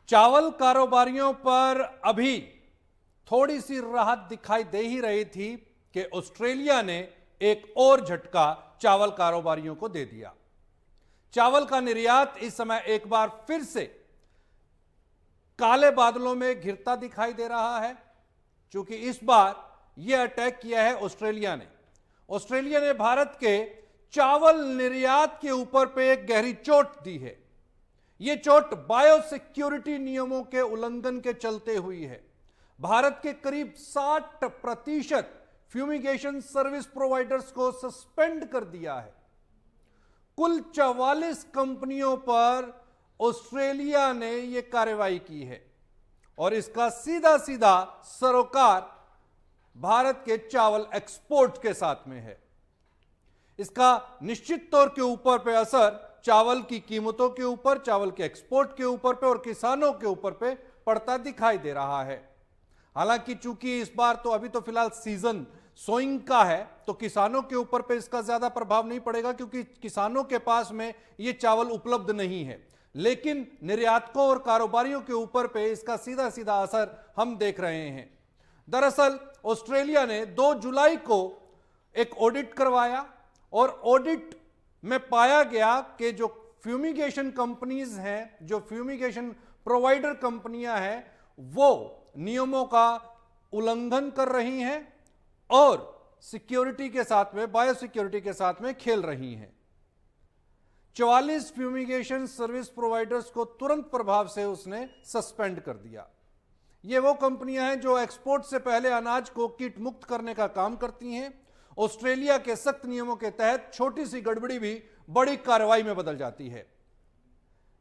चावल कारोबारियों पर अभी थोड़ी सी राहत दिखाई दे ही रही थी कि ऑस्ट्रेलिया ने एक और झटका चावल कारोबारियों को दे दिया। चावल का निर्यात इस समय एक बार फिर से काले बादलों में घिरता दिखाई दे रहा है, क्योंकि इस बार यह अटैक किया है ऑस्ट्रेलिया ने। ऑस्ट्रेलिया ने भारत के चावल निर्यात के ऊपर पे एक गहरी चोट दी है। यह चोट बायोसिक्योरिटी नियमों के उल्लंघन के चलते हुई है। भारत के करीब 60% फ्यूमिगेशन सर्विस प्रोवाइडर्स को सस्पेंड कर दिया है। कुल 44 कंपनियों पर ऑस्ट्रेलिया ने यह कार्रवाई की है और इसका सीधा सीधा सरोकार भारत के चावल एक्सपोर्ट के साथ में है। इसका निश्चित तौर के ऊपर पे असर चावल की कीमतों के ऊपर, चावल के एक्सपोर्ट के ऊपर पे और किसानों के ऊपर पे पड़ता दिखाई दे रहा है। हालांकि चूंकि इस बार तो अभी तो फिलहाल सीजन सोइंग का है, तो किसानों के ऊपर पे इसका ज्यादा प्रभाव नहीं पड़ेगा, क्योंकि किसानों के पास में ये चावल उपलब्ध नहीं है। लेकिन निर्यातकों और कारोबारियों के ऊपर पे इसका सीधा सीधा असर हम देख रहे हैं। दरअसल ऑस्ट्रेलिया ने 2 जुलाई को एक ऑडिट करवाया और ऑडिट में पाया गया कि जो फ्यूमिगेशन कंपनीज हैं, जो फ्यूमिगेशन प्रोवाइडर कंपनियां हैं, वो नियमों का उल्लंघन कर रही हैं और सिक्योरिटी के साथ में, बायोसिक्योरिटी के साथ में खेल रही हैं। 44 फ्यूमिगेशन सर्विस प्रोवाइडर्स को तुरंत प्रभाव से उसने सस्पेंड कर दिया। ये वो कंपनियां हैं जो एक्सपोर्ट से पहले अनाज को कीट मुक्त करने का काम करती हैं। ऑस्ट्रेलिया के सख्त नियमों के तहत छोटी सी गड़बड़ी भी बड़ी कार्रवाई में बदल जाती है।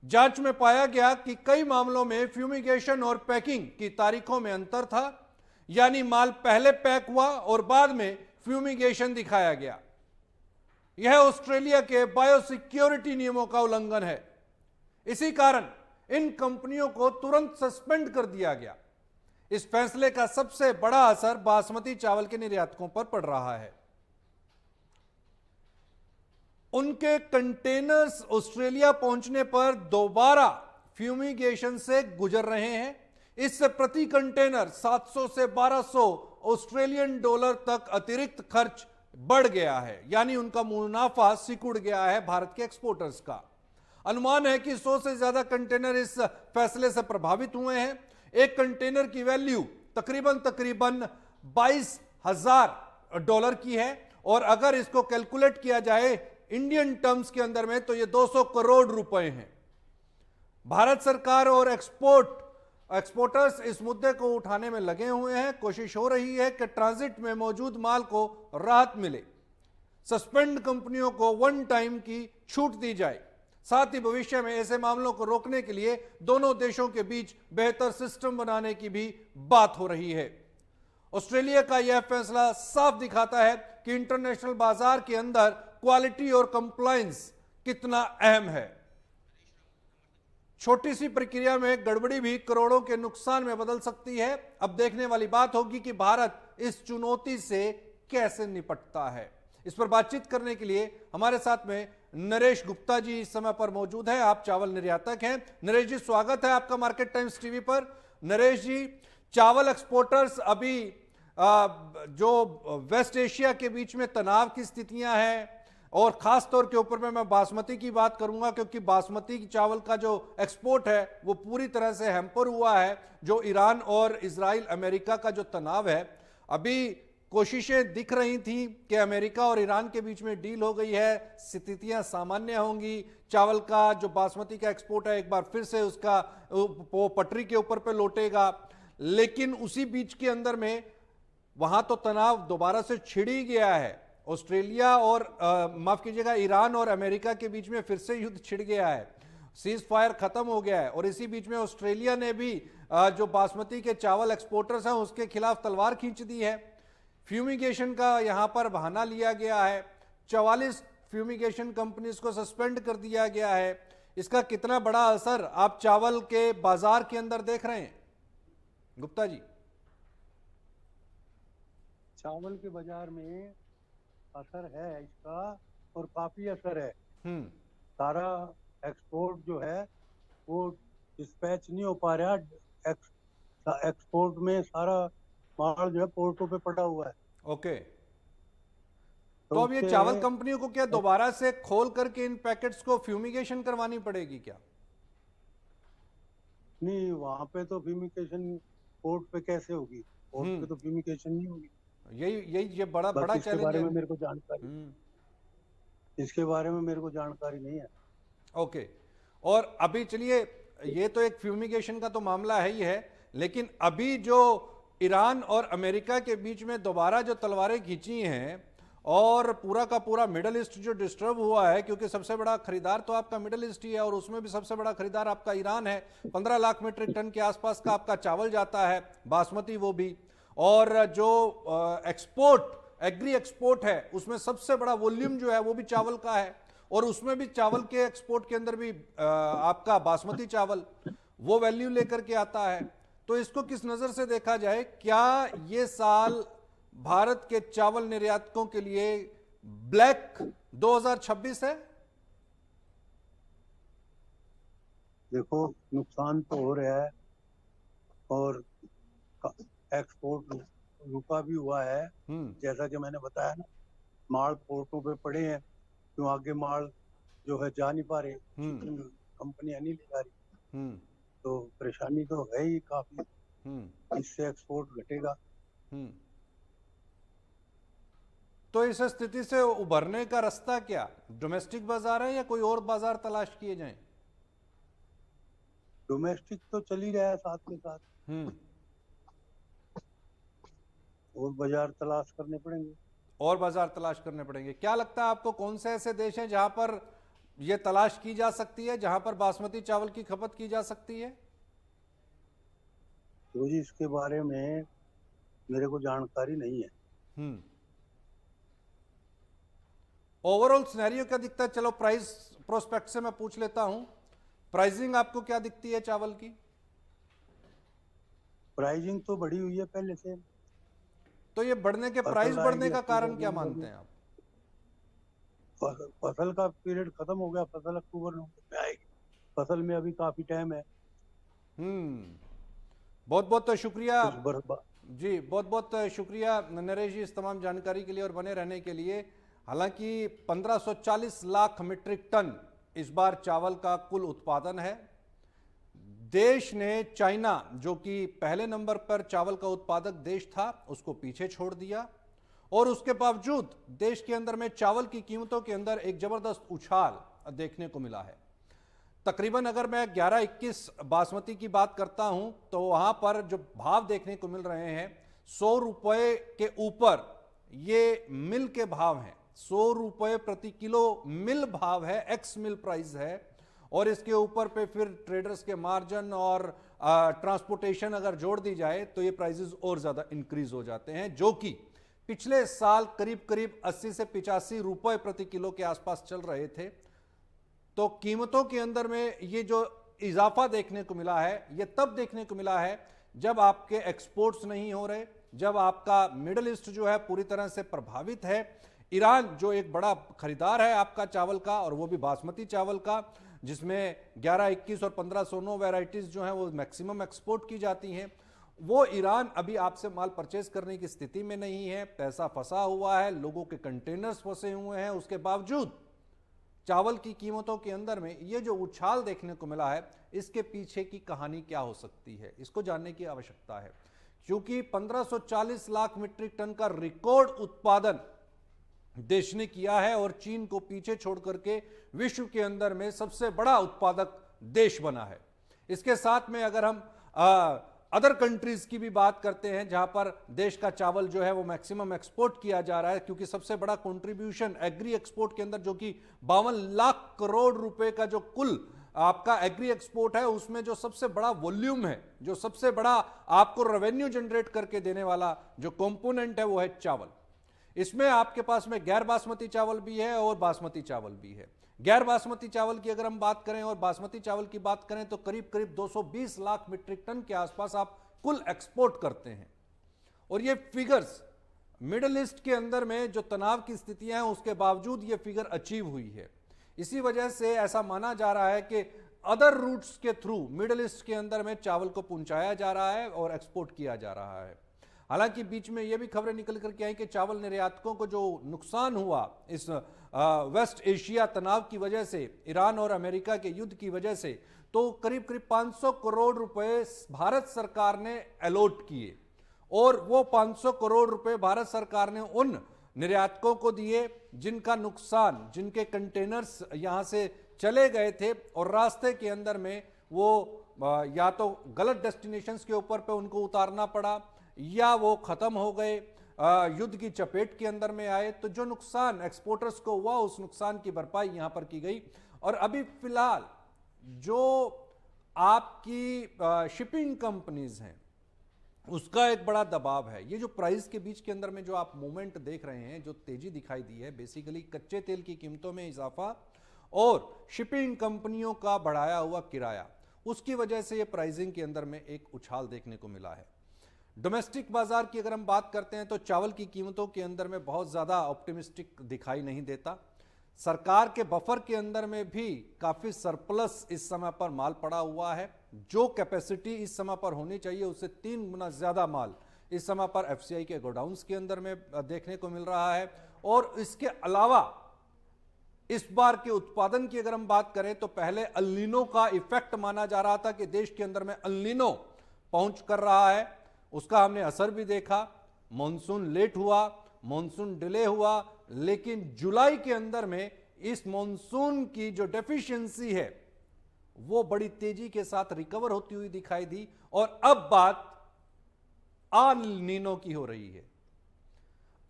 जांच में पाया गया कि कई मामलों में फ्यूमिगेशन और पैकिंग की तारीखों में अंतर था, यानी माल पहले पैक हुआ और बाद में फ्यूमिगेशन दिखाया गया। यह ऑस्ट्रेलिया के बायोसिक्योरिटी नियमों का उल्लंघन है। इसी कारण इन कंपनियों को तुरंत सस्पेंड कर दिया गया। इस फैसले का सबसे बड़ा असर बासमती चावल के निर्यातकों पर पड़ रहा है। उनके कंटेनर्स ऑस्ट्रेलिया पहुंचने पर दोबारा फ्यूमिगेशन से गुजर रहे हैं। इससे प्रति कंटेनर 700 से 1200 ऑस्ट्रेलियन डॉलर तक अतिरिक्त खर्च बढ़ गया है, यानी उनका मुनाफा सिकुड़ गया है भारत के एक्सपोर्टर्स का। अनुमान है कि 100 से ज्यादा कंटेनर इस फैसले से प्रभावित हुए हैं। एक कंटेनर की वैल्यू तकरीबन 22,000 डॉलर की है और अगर इसको कैलकुलेट किया जाए इंडियन टर्म्स के अंदर में तो ये 200 करोड़ रुपए हैं। भारत सरकार और एक्सपोर्टर्स इस मुद्दे को उठाने में लगे हुए हैं। कोशिश हो रही है कि ट्रांजिट में मौजूद माल को राहत मिले, सस्पेंड कंपनियों को वन टाइम की छूट दी जाए। साथ ही भविष्य में ऐसे मामलों को रोकने के लिए दोनों देशों के बीच बेहतर सिस्टम बनाने की भी बात हो रही है। ऑस्ट्रेलिया का यह फैसला साफ दिखाता है कि इंटरनेशनल बाजार के अंदर क्वालिटी और कंप्लायंस कितना अहम है। छोटी सी प्रक्रिया में गड़बड़ी भी करोड़ों के नुकसान में बदल सकती है। अब देखने वाली बात होगी कि भारत इस चुनौती से कैसे निपटता है। इस पर बातचीत करने के लिए हमारे साथ में नरेश गुप्ता जी इस समय पर मौजूद है। आप चावल निर्यातक हैं। नरेश जी, स्वागत है आपका मार्केट टाइम्स टीवी पर। नरेश जी, चावल एक्सपोर्टर्स अभी जो वेस्ट एशिया के बीच में तनाव की स्थितियां हैं और खास तौर के ऊपर में मैं बासमती की बात करूंगा, क्योंकि बासमती चावल का जो एक्सपोर्ट है वो पूरी तरह से हैम्पर हुआ है। जो ईरान और इजराइल अमेरिका का जो तनाव है, अभी कोशिशें दिख रही थी कि अमेरिका और ईरान के बीच में डील हो गई है, स्थितियां सामान्य होंगी, चावल का जो बासमती का एक्सपोर्ट है एक बार फिर से उसका पटरी के ऊपर पे लौटेगा। लेकिन उसी बीच के अंदर में वहां तो तनाव दोबारा से छिड़ ही गया है। ऑस्ट्रेलिया और माफ कीजिएगा, ईरान और अमेरिका के बीच में फिर से युद्ध छिड़ गया है, सीज फायर खत्म हो गया है और इसी बीच में ऑस्ट्रेलिया ने भी जो बासमती के चावल एक्सपोर्टर्स हैं उसके खिलाफ तलवार खींच दी है। फ्यूमिगेशन का यहां पर बहाना लिया गया है। 44 फ्यूमिगेशन कंपनीज को सस्पेंड कर दिया गया है। इसका कितना बड़ा असर आप चावल के बाजार के अंदर देख रहे हैं गुप्ता जी? चावल के बाजार में असर है इसका और काफी असर है। सारा एक्सपोर्ट जो है वो डिस्पैच नहीं हो पा रहा। एक्सपोर्ट में सारा माल जो है पोर्टों पे पड़ा हुआ है। ओके, तो तो अब ये उसके चावल कंपनियों को क्या दोबारा से खोल करके इन पैकेट्स को फ्यूमिगेशन करवानी पड़ेगी क्या? नहीं, वहां पे तो फ्यूमिगेशन पोर्ट पे कैसे होगी? पोर्ट पे तो फ्यूमिगेशन नहीं होगी। यही यही ये बड़ा बड़ा बाकी इसके चैलेंज बारे है। में मेरे को जानकारी इसके बारे में मेरे को जानकारी नहीं है। ओके, और अभी चलिए, ये तो एक फ्यूमिगेशन का तो मामला है ही है, लेकिन अभी जो ईरान और अमेरिका के बीच में दोबारा जो तलवारें खींची हैं और पूरा का पूरा मिडल ईस्ट जो डिस्टर्ब हुआ है, क्योंकि सबसे बड़ा खरीदार तो आपका मिडल ईस्ट ही है और उसमें भी सबसे बड़ा खरीदार आपका ईरान है। 15 लाख मीट्रिक टन के आसपास का आपका चावल जाता है, बासमती वो भी, और जो एक्सपोर्ट एग्री एक्सपोर्ट है उसमें सबसे बड़ा वॉल्यूम जो है वो भी चावल का है, और उसमें भी चावल के एक्सपोर्ट के अंदर भी आपका बासमती चावल वो वैल्यू लेकर के आता है। तो इसको किस नजर से देखा जाए? क्या ये साल भारत के चावल निर्यातकों के लिए ब्लैक 2026 है? देखो, नुकसान तो हो रहा है और एक्सपोर्ट रुका भी हुआ है। जैसा कि मैंने बताया ना, माल पोर्टों पे पड़े हैं, क्यों आगे माल जो है जा नहीं पा रहे, कंपनियां नहीं ले जा रही, तो परेशानी तो है ही काफी। इससे एक्सपोर्ट घटेगा। तो इस स्थिति से उभरने का रास्ता क्या? डोमेस्टिक बाजार है या कोई और बाजार तलाश किए जाएं? डोमेस्टिक तो चल ही रहा है साथ के साथ, और बाजार तलाश करने पड़ेंगे। और बाजार तलाश करने पड़ेंगे। क्या लगता है आपको, कौन से ऐसे देश हैं जहां पर यह तलाश की जा सकती है, जहां पर बासमती चावल की खपत की जा सकती है? तो जी, इसके बारे में मेरे को जानकारी नहीं है। ओवरऑल सिनेरियो क्या दिखता है? चलो प्राइस प्रोस्पेक्ट से मैं पूछ लेता हूं, प्राइसिंग आपको क्या दिखती है चावल की? प्राइसिंग तो बढ़ी हुई है पहले से। तो ये बढ़ने के प्राइस बढ़ने का कारण क्या मानते हैं आप? फसल का पीरियड खत्म हो गया, फसल अक्टूबर में आएगी, फसल में अभी काफी टाइम है। बहुत बहुत शुक्रिया जी, बहुत बहुत शुक्रिया नरेश जी इस तमाम जानकारी के लिए और बने रहने के लिए। हालांकि 1540 लाख मीट्रिक टन इस बार चावल का कुल उत्पादन है। देश ने चाइना, जो कि पहले नंबर पर चावल का उत्पादक देश था, उसको पीछे छोड़ दिया, और उसके बावजूद देश के अंदर में चावल की कीमतों के अंदर एक जबरदस्त उछाल देखने को मिला है। तकरीबन अगर मैं 11-21 बासमती की बात करता हूं तो वहां पर जो भाव देखने को मिल रहे हैं, 100 रुपए के ऊपर ये मिल के भाव हैं। 100 रुपए प्रति किलो मिल भाव है, एक्स मिल प्राइस है, और इसके ऊपर पे फिर ट्रेडर्स के मार्जिन और ट्रांसपोर्टेशन अगर जोड़ दी जाए तो ये प्राइसेस और ज्यादा इंक्रीज हो जाते हैं, जो कि पिछले साल करीब करीब 80 से 85 रुपए प्रति किलो के आसपास चल रहे थे। तो कीमतों के अंदर में ये जो इजाफा देखने को मिला है, ये तब देखने को मिला है जब आपके एक्सपोर्ट्स नहीं हो रहे, जब आपका मिडिल ईस्ट जो है पूरी तरह से प्रभावित है। ईरान जो एक बड़ा खरीदार है आपका चावल का, और वो भी बासमती चावल का, जिसमें 11, 21 और 1509 वैरायटीज जो हैं वो मैक्सिमम एक्सपोर्ट की जाती हैं, वो ईरान अभी आपसे माल परचेज करने की स्थिति में नहीं है। पैसा फंसा हुआ है, लोगों के कंटेनर्स फंसे हुए हैं। उसके बावजूद चावल की कीमतों के अंदर में ये जो उछाल देखने को मिला है, इसके पीछे की कहानी क्या हो सकती है, इसको जानने की आवश्यकता है। क्योंकि 1540 लाख मीट्रिक टन का रिकॉर्ड उत्पादन देश ने किया है और चीन को पीछे छोड़ करके विश्व के अंदर में सबसे बड़ा उत्पादक देश बना है। इसके साथ में अगर हम अदर कंट्रीज की भी बात करते हैं जहां पर देश का चावल जो है वो मैक्सिमम एक्सपोर्ट किया जा रहा है, क्योंकि सबसे बड़ा कंट्रीब्यूशन एग्री एक्सपोर्ट के अंदर, जो कि 52 लाख करोड़ रुपए का जो कुल आपका एग्री एक्सपोर्ट है, उसमें जो सबसे बड़ा वॉल्यूम है, जो सबसे बड़ा आपको रेवेन्यू जनरेट करके देने वाला जो कंपोनेंट है वो है चावल। इसमें आपके पास में गैर बासमती चावल भी है और बासमती चावल भी है। गैर बासमती चावल की अगर हम बात करें और बासमती चावल की बात करें तो करीब करीब 220 लाख मीट्रिक टन के आसपास आप कुल एक्सपोर्ट करते हैं। और ये फिगर्स मिडिल ईस्ट के अंदर में जो तनाव की स्थितियां हैं उसके बावजूद ये फिगर अचीव हुई है। इसी वजह से ऐसा माना जा रहा है कि अदर रूट्स के थ्रू मिडिल ईस्ट के अंदर में चावल को पहुंचाया जा रहा है और एक्सपोर्ट किया जा रहा है। हालांकि बीच में यह भी खबरें निकल करके आई कि चावल निर्यातकों को जो नुकसान हुआ इस वेस्ट एशिया तनाव की वजह से, ईरान और अमेरिका के युद्ध की वजह से, तो करीब करीब 500 करोड़ रुपए भारत सरकार ने अलॉट किए और वो 500 करोड़ रुपए भारत सरकार ने उन निर्यातकों को दिए जिनका नुकसान, जिनके कंटेनर्स यहां से चले गए थे और रास्ते के अंदर में वो या तो गलत डेस्टिनेशंस के ऊपर पे उनको उतारना पड़ा या वो खत्म हो गए, युद्ध की चपेट के अंदर में आए। तो जो नुकसान एक्सपोर्टर्स को हुआ उस नुकसान की भरपाई यहां पर की गई। और अभी फिलहाल जो आपकी शिपिंग कंपनीज हैं उसका एक बड़ा दबाव है। ये जो प्राइस के बीच के अंदर में जो आप मूवमेंट देख रहे हैं, जो तेजी दिखाई दी है, बेसिकली कच्चे तेल की कीमतों में इजाफा और शिपिंग कंपनियों का बढ़ाया हुआ किराया, उसकी वजह से ये प्राइसिंग के अंदर में एक उछाल देखने को मिला है। डोमेस्टिक बाजार की अगर हम बात करते हैं तो चावल की कीमतों के अंदर में बहुत ज्यादा ऑप्टिमिस्टिक दिखाई नहीं देता। सरकार के बफर के अंदर में भी काफी सरप्लस इस समय पर माल पड़ा हुआ है। जो कैपेसिटी इस समय पर होनी चाहिए उससे 3 गुना ज्यादा माल इस समय पर एफसीआई के गोडाउन्स के अंदर में देखने को मिल रहा है। और इसके अलावा इस बार के उत्पादन की अगर हम बात करें तो पहले अल नीनो का इफेक्ट माना जा रहा था कि देश के अंदर में अल नीनो पहुंच कर रहा है, उसका हमने असर भी देखा। मॉनसून लेट हुआ, मॉनसून डिले हुआ, लेकिन जुलाई के अंदर में इस मॉनसून की जो डेफिशिएंसी है वो बड़ी तेजी के साथ रिकवर होती हुई दिखाई दी। और अब बात अल नीनो की हो रही है।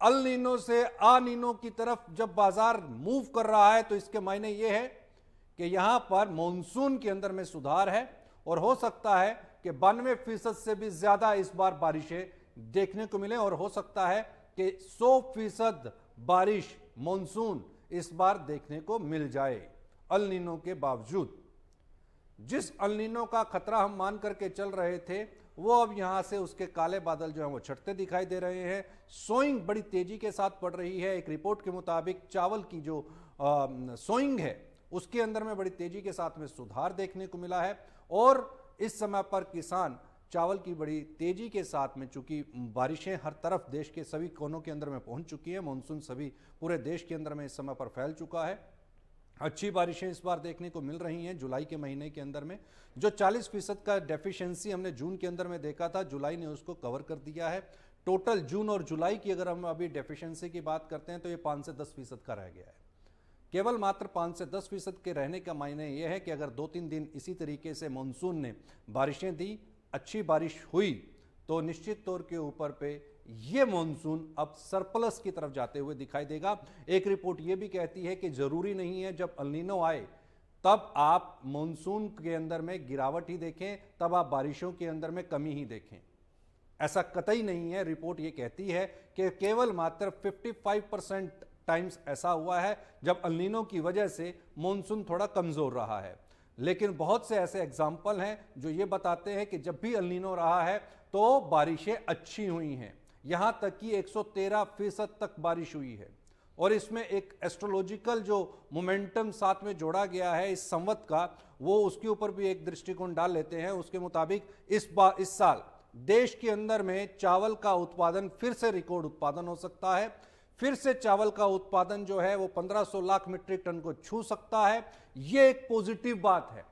अल नीनो से आ नीनो की तरफ जब बाजार मूव कर रहा है तो इसके मायने यह है कि यहां पर मॉनसून के अंदर में सुधार है और हो सकता है कि 92% से भी ज्यादा इस बार बारिशें देखने को मिले और हो सकता है कि 100% बारिश मॉनसून इस बार देखने को मिल जाए अल नीनो के बावजूद। जिस अल नीनो का खतरा हम मान करके चल रहे थे वो अब यहां से उसके काले बादल जो हैं वो छटते दिखाई दे रहे हैं। सोइंग बड़ी तेजी के साथ पड़ रही है। एक रिपोर्ट के मुताबिक चावल की जो सोइंग है उसके अंदर में बड़ी तेजी के साथ में सुधार देखने को मिला है। और इस समय पर किसान चावल की बड़ी तेजी के साथ में, चूंकि बारिशें हर तरफ देश के सभी कोनों के अंदर में पहुंच चुकी है, मानसून सभी पूरे देश के अंदर में इस समय पर फैल चुका है। अच्छी बारिशें इस बार देखने को मिल रही हैं। जुलाई के महीने के अंदर में जो 40% का डेफिशिएंसी हमने जून के अंदर में देखा था, जुलाई ने उसको कवर कर दिया है। टोटल जून और जुलाई की अगर हम अभी डेफिशिएंसी की बात करते हैं तो ये 5 से 10% का रह गया है। केवल मात्र 5 से 10% के रहने का मायने यह है कि अगर 2-3 दिन इसी तरीके से मानसून ने बारिशें दी, अच्छी बारिश हुई, तो निश्चित तौर के ऊपर पे ये मॉनसून अब सरप्लस की तरफ जाते हुए दिखाई देगा। एक रिपोर्ट ये भी कहती है कि जरूरी नहीं है जब अल नीनो आए तब आप मॉनसून के अंदर में गिरावट ही देखें, तब आप बारिशों के अंदर में कमी ही देखें। ऐसा कतई नहीं है। रिपोर्ट ये कहती है कि केवल मात्र 55% टाइम्स ऐसा हुआ है जब अल नीनो की वजह से मॉनसून थोड़ा कमजोर रहा है। लेकिन बहुत से ऐसे एग्जाम्पल हैं जो ये बताते हैं कि जब भी अल नीनो रहा है तो बारिशें अच्छी हुई हैं। यहां तक कि 113% तक बारिश हुई है। और इसमें एक एस्ट्रोलॉजिकल जो मोमेंटम साथ में जोड़ा गया है इस संवत का, वो उसके ऊपर भी एक दृष्टिकोण डाल लेते हैं। उसके मुताबिक इस साल देश के अंदर में चावल का उत्पादन फिर से रिकॉर्ड उत्पादन हो सकता है। फिर से चावल का उत्पादन जो है वो 1500 लाख मीट्रिक टन को छू सकता है। ये एक पॉजिटिव बात है।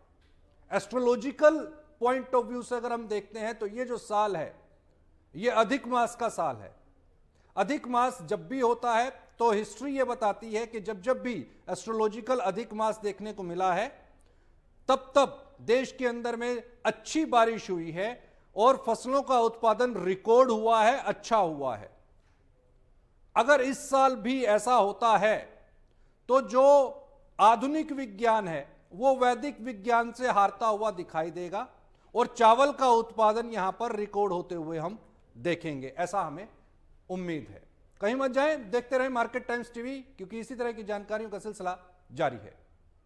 एस्ट्रोलॉजिकल पॉइंट ऑफ व्यू से अगर हम देखते हैं तो ये जो साल है ये अधिक मास का साल है। अधिक मास जब भी होता है तो हिस्ट्री ये बताती है कि जब भी एस्ट्रोलॉजिकल अधिक मास देखने को मिला है तब देश के अंदर में अच्छी बारिश हुई है और फसलों का उत्पादन रिकॉर्ड हुआ है, अच्छा हुआ है। अगर इस साल भी ऐसा होता है तो जो आधुनिक विज्ञान है वो वैदिक विज्ञान से हारता हुआ दिखाई देगा और चावल का उत्पादन यहां पर रिकॉर्ड होते हुए हम देखेंगे, ऐसा हमें उम्मीद है। कहीं मत जाएं, देखते रहें मार्केट टाइम्स टीवी, क्योंकि इसी तरह की जानकारियों का सिलसिला जारी है।